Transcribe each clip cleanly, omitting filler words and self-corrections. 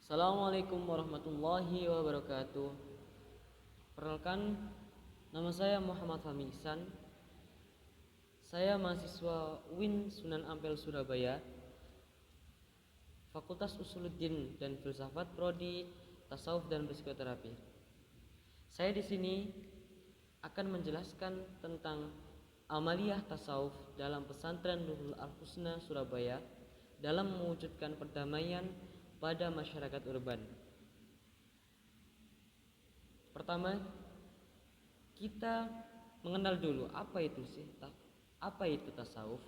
Assalamualaikum warahmatullahi wabarakatuh. Perkenalkan, nama saya Muhammad Fahmi Ihsan. Saya mahasiswa UIN Sunan Ampel Surabaya, Fakultas Usuluddin dan Filsafat, Prodi Tasawuf dan Psikoterapi. Saya di sini akan menjelaskan tentang amaliyah tasawuf dalam pesantren Nurul Al-Husna Surabaya dalam mewujudkan perdamaian pada masyarakat urban. Pertama, kita mengenal dulu apa itu tasawuf.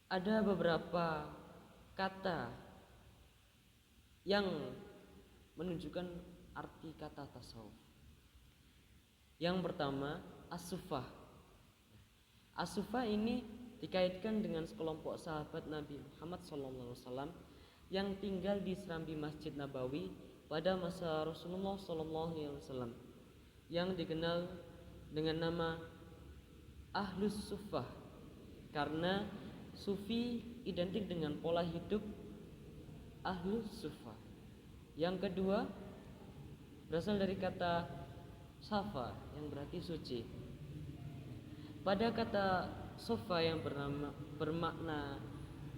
Ada beberapa kata yang menunjukkan arti kata tasawuf. Yang pertama, as-sufah. As-sufah ini dikaitkan dengan sekelompok sahabat Nabi Muhammad SAW yang tinggal di serambi Masjid Nabawi pada masa Rasulullah SAW, yang dikenal dengan nama Ahlus Sufah, karena sufi identik dengan pola hidup Ahlus Sufah. Yang kedua, berasal dari kata safa yang berarti suci. Pada kata sofa yang bermakna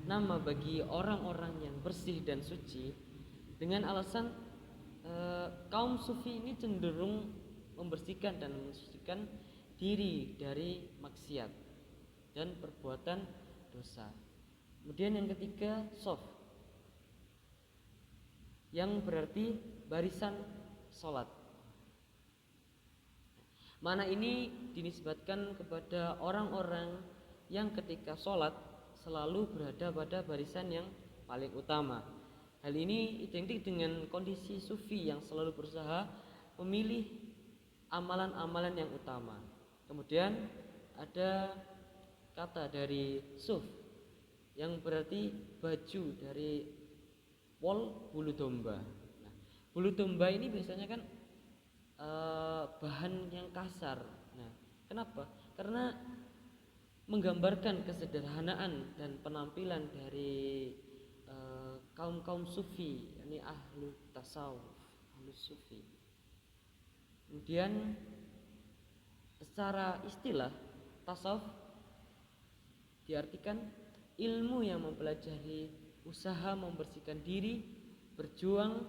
nama bagi orang-orang yang bersih dan suci, dengan alasan kaum sufi ini cenderung membersihkan dan mensucikan diri dari maksiat dan perbuatan dosa. Kemudian yang ketiga, sof, yang berarti barisan sholat. Mana ini dinisbatkan kepada orang-orang yang ketika sholat selalu berada pada barisan yang paling utama. Hal ini identik dengan kondisi sufi yang selalu berusaha memilih amalan-amalan yang utama. Kemudian ada kata dari suf yang berarti baju dari wol bulu domba. Nah, bulu domba ini biasanya kan bahan yang kasar. Nah, kenapa? Karena menggambarkan kesederhanaan dan penampilan dari kaum sufi, yakni ahlu tasawuf, ahlu sufi. Kemudian secara istilah, tasawuf diartikan ilmu yang mempelajari usaha membersihkan diri, berjuang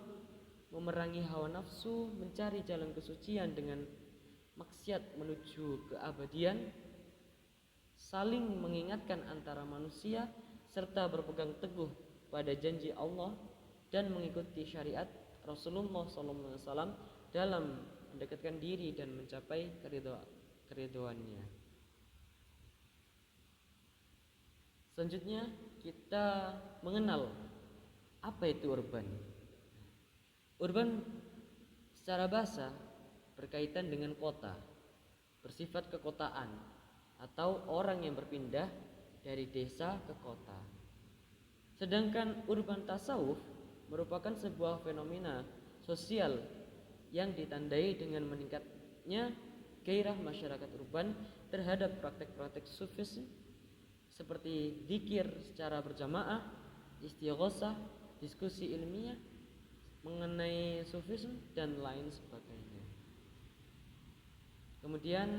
memerangi hawa nafsu, mencari jalan kesucian dengan maksiat menuju keabadian, saling mengingatkan antara manusia, serta berpegang teguh pada janji Allah dan mengikuti syariat Rasulullah SAW dalam mendekatkan diri dan mencapai keriduannya. Selanjutnya kita mengenal apa itu urban. Urban secara bahasa berkaitan dengan kota, bersifat kekotaan, atau orang yang berpindah dari desa ke kota. Sedangkan urban tasawuf merupakan sebuah fenomena sosial yang ditandai dengan meningkatnya gairah masyarakat urban terhadap praktek-praktek sufisme seperti zikir secara berjamaah, istighosah, diskusi ilmiah mengenai sufisme dan lain sebagainya. Kemudian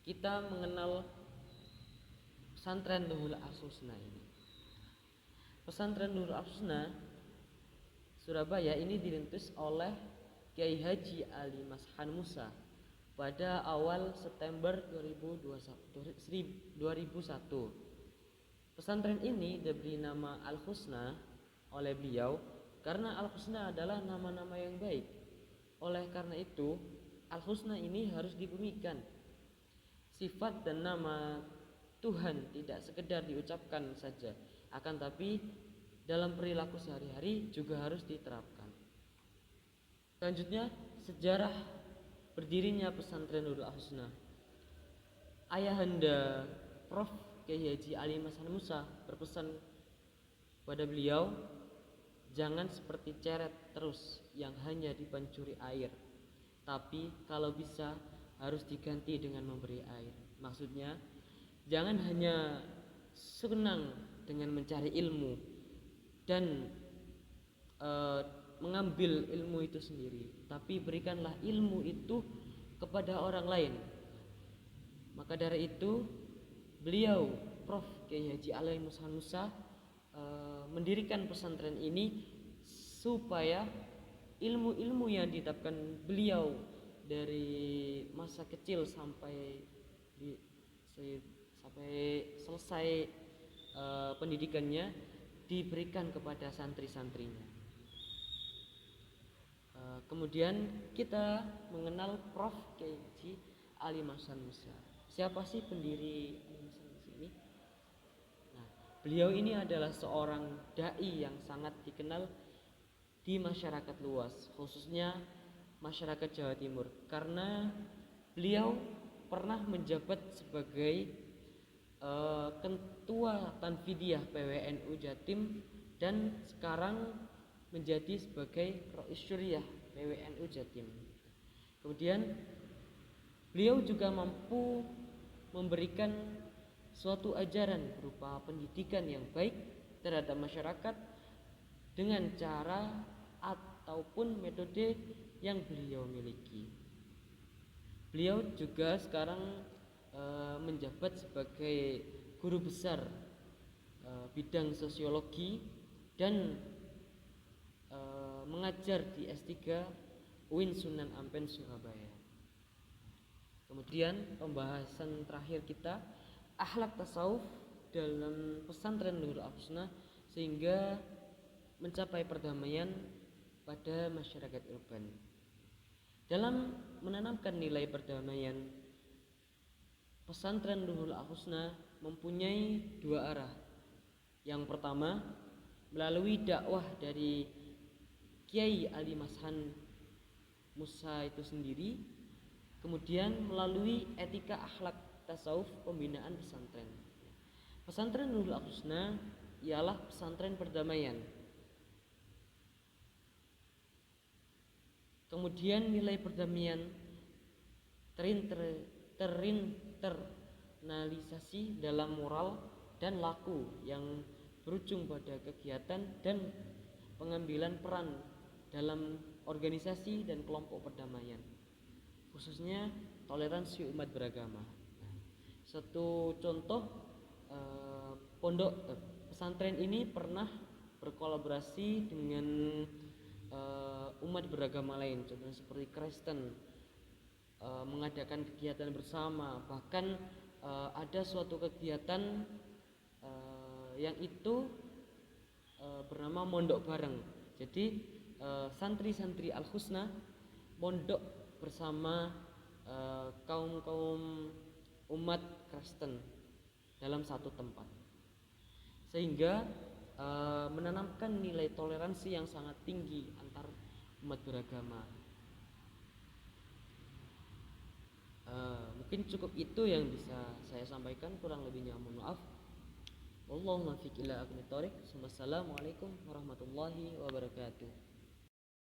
kita mengenal pesantren Nurul Al-Husna ini. Pesantren Nurul Al-Husna Surabaya ini dirintis oleh Kiai Haji Ali Mashan Musa pada awal September 2001. Pesantren ini diberi nama Al-Husna oleh beliau karena Al-Husna adalah nama-nama yang baik. Oleh karena itu, Al-Husna ini harus dibumikan. Sifat dan nama Tuhan tidak sekedar diucapkan saja, akan tapi dalam perilaku sehari-hari juga harus diterapkan. Selanjutnya, sejarah berdirinya pesantren Nurul Al-Husna. Ayahanda Prof. Kiai Haji Ali Mashan Musa berpesan pada beliau, jangan seperti ceret terus yang hanya dipancuri air, tapi kalau bisa harus diganti dengan memberi air. Maksudnya, jangan hanya senang dengan mencari ilmu dan eh, mengambil ilmu itu sendiri, tapi berikanlah ilmu itu kepada orang lain. Maka dari itu beliau Prof. Kiai Haji Alain Musa mendirikan pesantren ini supaya ilmu-ilmu yang didapatkan beliau dari masa kecil sampai selesai pendidikannya diberikan kepada santri-santrinya. Kemudian kita mengenal Prof. Kiai Haji Alain Musa. Siapa sih pendiri Alain Musa ini? Nah, beliau ini adalah seorang dai yang sangat dikenal di masyarakat luas, khususnya masyarakat Jawa Timur, karena beliau pernah menjabat sebagai Ketua Tanfidiyah PWNU Jatim dan sekarang menjadi sebagai Rais Syuriah PWNU Jatim. Kemudian beliau juga mampu memberikan suatu ajaran berupa pendidikan yang baik terhadap masyarakat dengan cara ataupun metode yang beliau miliki. Beliau juga sekarang menjabat sebagai guru besar bidang sosiologi dan mengajar di S3 UIN Sunan Ampel Surabaya. Kemudian pembahasan terakhir kita, akhlak tasawuf dalam pesantren Nurul Husna sehingga mencapai perdamaian pada masyarakat urban. Dalam menanamkan nilai perdamaian, pesantren Nurul Husna mempunyai dua arah. Yang pertama, melalui dakwah dari Kiai Ali Mashan Musa itu sendiri, kemudian melalui etika akhlak tasawuf pembinaan pesantren. Pesantren Nurul Husna ialah pesantren perdamaian. Kemudian nilai perdamaian terinternalisasi dalam moral dan laku yang berujung pada kegiatan dan pengambilan peran dalam organisasi dan kelompok perdamaian, khususnya toleransi umat beragama. Satu contoh, pesantren ini pernah berkolaborasi dengan umat beragama lain, contohnya seperti Kristen, mengadakan kegiatan bersama, bahkan ada suatu kegiatan yang itu bernama mondok bareng. Jadi santri-santri Al Husna mondok bersama kaum umat Kristen dalam satu tempat, sehingga menanamkan nilai toleransi yang sangat tinggi antar umat beragama. Mungkin cukup itu yang bisa saya sampaikan, kurang lebihnya mohon maaf. Wallahu muwaffiq ila aqwamit thoriq. Wassalamualaikum warahmatullahi wabarakatuh.